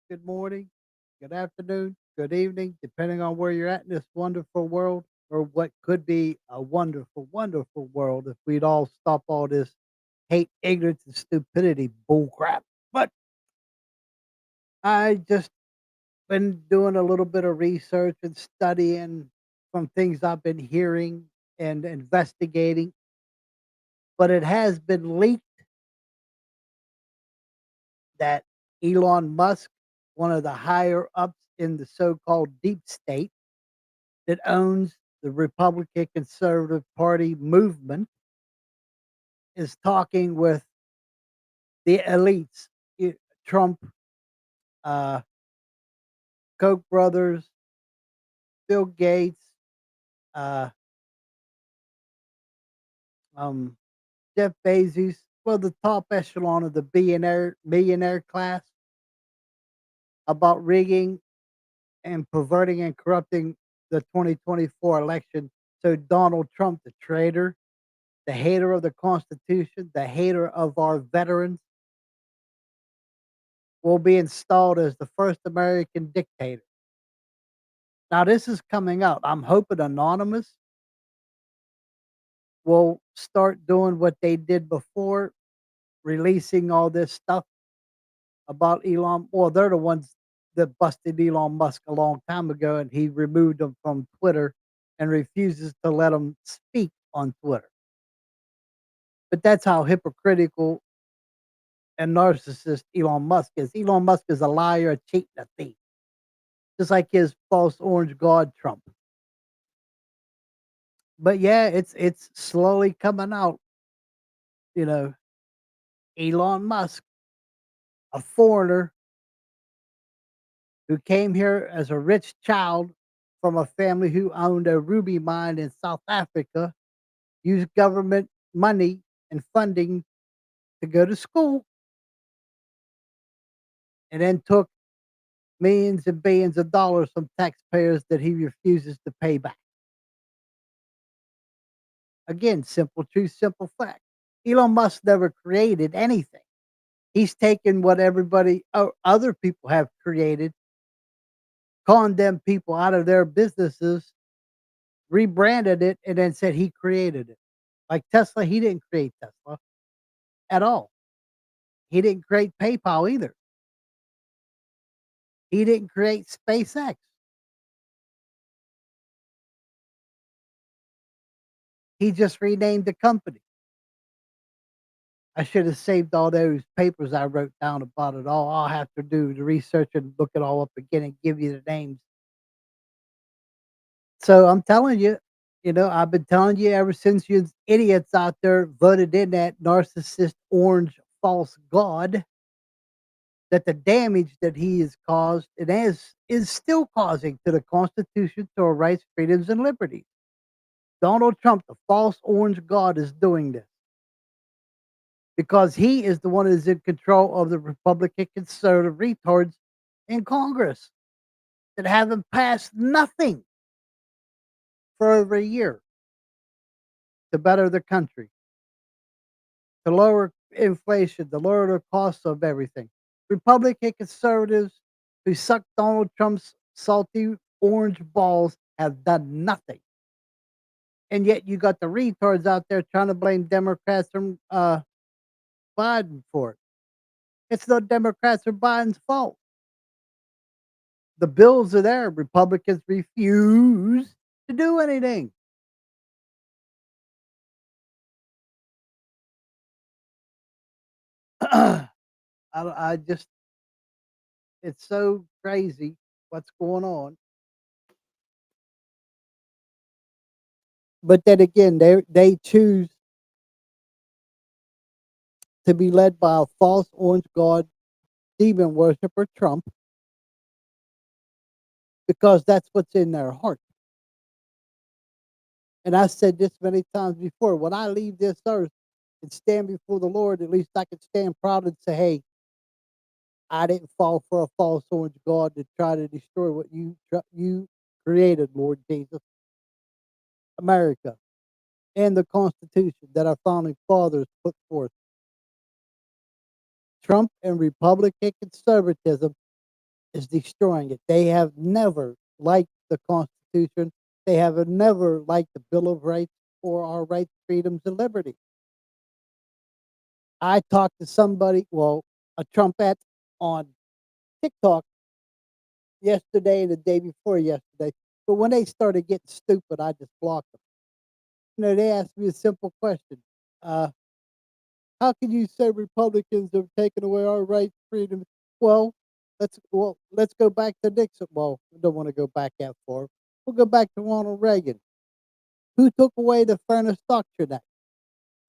good morning, good afternoon, good evening, depending on where you're at in this wonderful world, or what could be a wonderful, wonderful world if we'd all stop all this hate, ignorance, and stupidity bullcrap. But I just been doing a little bit of research and studying from things I've been hearing and investigating, but it has been leaked that Elon Musk, one of the higher ups in the so-called deep state that owns the Republican Conservative Party movement, is talking with the elites, i- Trump, uh, Koch brothers, Bill Gates, uh, um, Jeff Bezos, well, the top echelon of the billionaire millionaire class, about rigging and perverting and corrupting the 2024 election. So Donald Trump, the traitor, the hater of the Constitution, the hater of our veterans, will be installed as the first American dictator. Now, this is coming out. I'm hoping Anonymous will start doing what they did before, releasing all this stuff about Elon. Well, they're the ones that busted Elon Musk a long time ago, and he removed them from Twitter and refuses to let them speak on Twitter. But that's how hypocritical and narcissist Elon Musk is. Elon Musk is a liar, a cheat, and a thief, just like his false orange god Trump. But yeah, it's slowly coming out. You know, Elon Musk, a foreigner who came here as a rich child from a family who owned a ruby mine in South Africa, used government money and funding to go to school, and then took millions and billions of dollars from taxpayers that he refuses to pay back. Again, simple truth, simple fact. Elon Musk never created anything. He's taken what everybody, other people have created, conned them people out of their businesses, rebranded it, and then said he created it. Like Tesla, he didn't create Tesla at all. He didn't create PayPal either. He didn't create SpaceX. He just renamed the company. I should have saved all those papers I wrote down about it all. I'll have to do the research and look it all up again and give you the names. So I'm telling you, I've been telling you ever since you idiots out there voted in that narcissist orange false god, that the damage that he has caused and is still causing to the Constitution, to our rights, freedoms, and liberties. Donald Trump, the false orange god, is doing this because he is the one that is in control of the Republican conservative retards in Congress that haven't passed nothing for over a year to better the country, to lower inflation, to lower the cost of everything. Republican conservatives who suck Donald Trump's salty orange balls have done nothing. And yet you got the retards out there trying to blame Democrats from Biden for it. It's the Democrats or Biden's fault. The bills are there. Republicans refuse to do anything. I just, it's so crazy what's going on. But then again, they choose to be led by a false orange god demon worshiper, Trump, because that's what's in their heart. And I said this many times before. When I leave this earth and stand before the Lord, at least I can stand proud and say, "Hey, I didn't fall for a false orange god to try to destroy what you created, Lord Jesus, America, and the Constitution that our founding fathers put forth." Trump and Republican conservatism is destroying it. They have never liked the Constitution. They have never liked the Bill of Rights or our rights, freedoms, and liberty. I talked to somebody, well, a Trumpette on TikTok yesterday and the day before yesterday. But when they started getting stupid, I just blocked them. They asked me a simple question. Uh, how can you say Republicans have taken away our rights, freedom? Well, let's go back to Nixon. Well, we don't want to go back that far. We'll go back to Ronald Reagan, who took away the Fairness Doctrine Act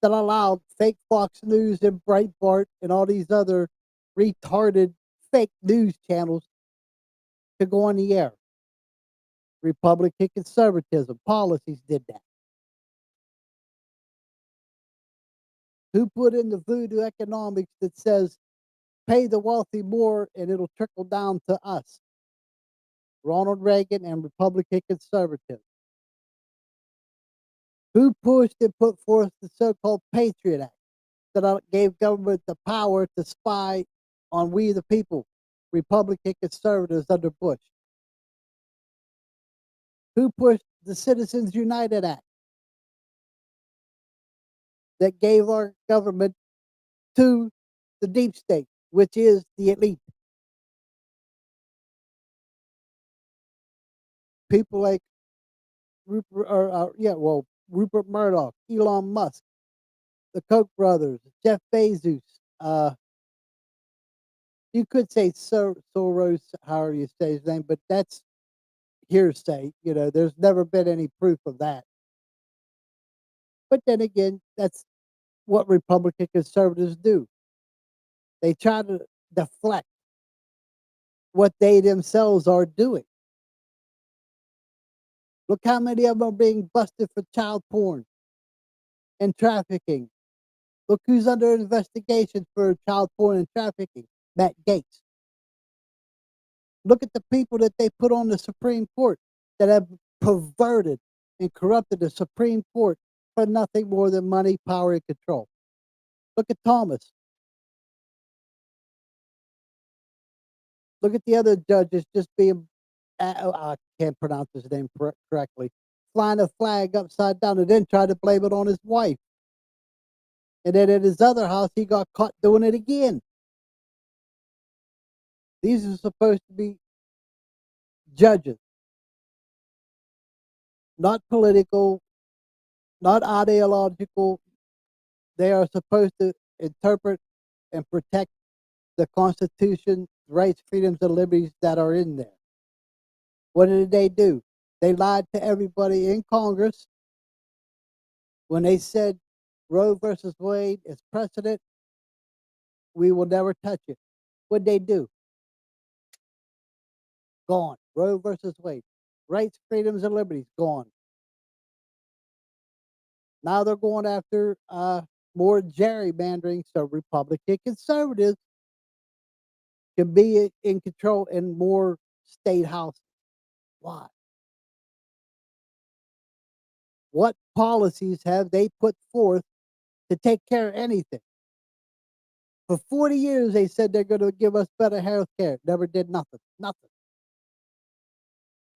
that allowed fake Fox News and Breitbart and all these other retarded fake news channels to go on the air. Republican conservatism policies did that. Who put in the voodoo economics that says pay the wealthy more and it'll trickle down to us? Ronald Reagan and Republican conservatives. Who pushed and put forth the so-called Patriot Act that gave government the power to spy on we the people? Republican conservatives under Bush. Who pushed the Citizens United Act that gave our government to the deep state, which is the elite? People like Rupert Murdoch, Elon Musk, the Koch brothers, Jeff Bezos. You could say Soros, however you say his name, but that's hearsay. There's never been any proof of that. But then again, that's what Republican conservatives do. They try to deflect what they themselves are doing. Look how many of them are being busted for child porn and trafficking. Look who's under investigation for child porn and trafficking. Matt Gaetz. Look at the people that they put on the Supreme Court that have perverted and corrupted the Supreme Court for nothing more than money, power, and control. Look at Thomas. Look at the other judges just being, I can't pronounce his name correctly, flying a flag upside down and then try to blame it on his wife. And then at his other house, he got caught doing it again. These are supposed to be judges, not political, not ideological. They are supposed to interpret and protect the Constitution, rights, freedoms, and liberties that are in there. What did they do? They lied to everybody in Congress when they said Roe versus Wade is precedent. We will never touch it. What'd they do? Gone. Roe versus Wade. Rights, freedoms, and liberties, gone. Now they're going after more gerrymandering so Republican conservatives can be in control in more state houses. Why? What policies have they put forth to take care of anything? For 40 years, they said they're going to give us better health care. Never did nothing. Nothing.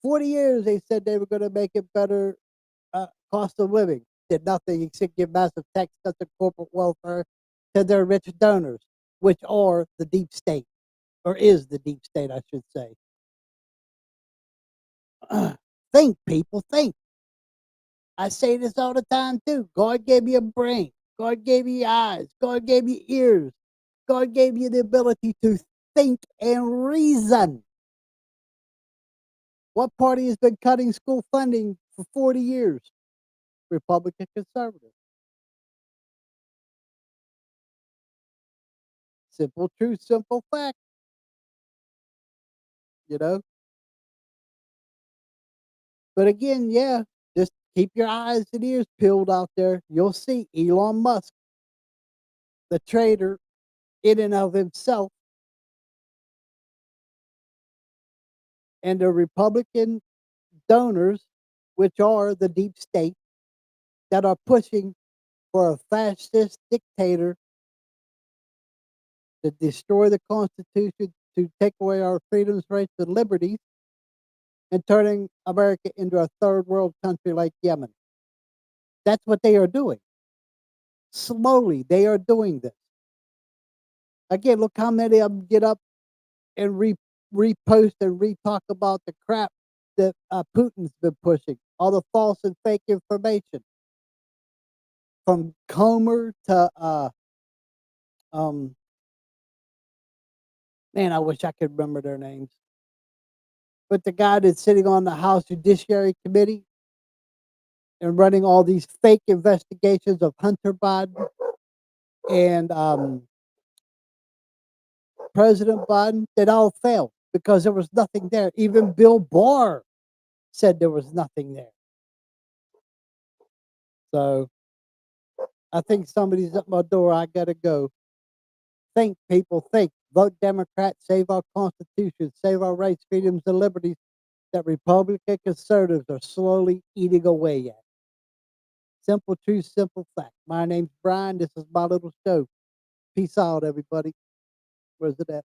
40 years, they said they were going to make it better cost of living. Did nothing except give massive tax cuts and corporate welfare to their rich donors, which are the deep state, or is the deep state, I should say. Think, people, think. I say this all the time too. God gave you a brain. God gave you eyes. God gave you ears. God gave you the ability to think and reason. What party has been cutting school funding for 40 years? Republican conservative. Simple truth, simple fact, you know? But again, yeah, just keep your eyes and ears peeled out there. You'll see Elon Musk, the traitor in and of himself, and the Republican donors, which are the deep state, that are pushing for a fascist dictator to destroy the Constitution, to take away our freedoms, rights, and liberties and turning America into a third world country like Yemen. That's what they are doing. Slowly, they are doing this. Again, look how many of them get up and repost and retalk about the crap that Putin's been pushing, all the false and fake information from Comer to um man, I wish I could remember their names. But the guy that's sitting on the House Judiciary Committee and running all these fake investigations of Hunter Biden and President Biden, that all failed because there was nothing there. Even Bill Barr said there was nothing there. So I think somebody's at my door. I gotta go. Think, people, think. Vote Democrat, save our Constitution, save our rights, freedoms, and liberties that Republican conservatives are slowly eating away at. Simple truth, simple fact. My name's Brian. This is my little show. Peace out, everybody. Where's it at?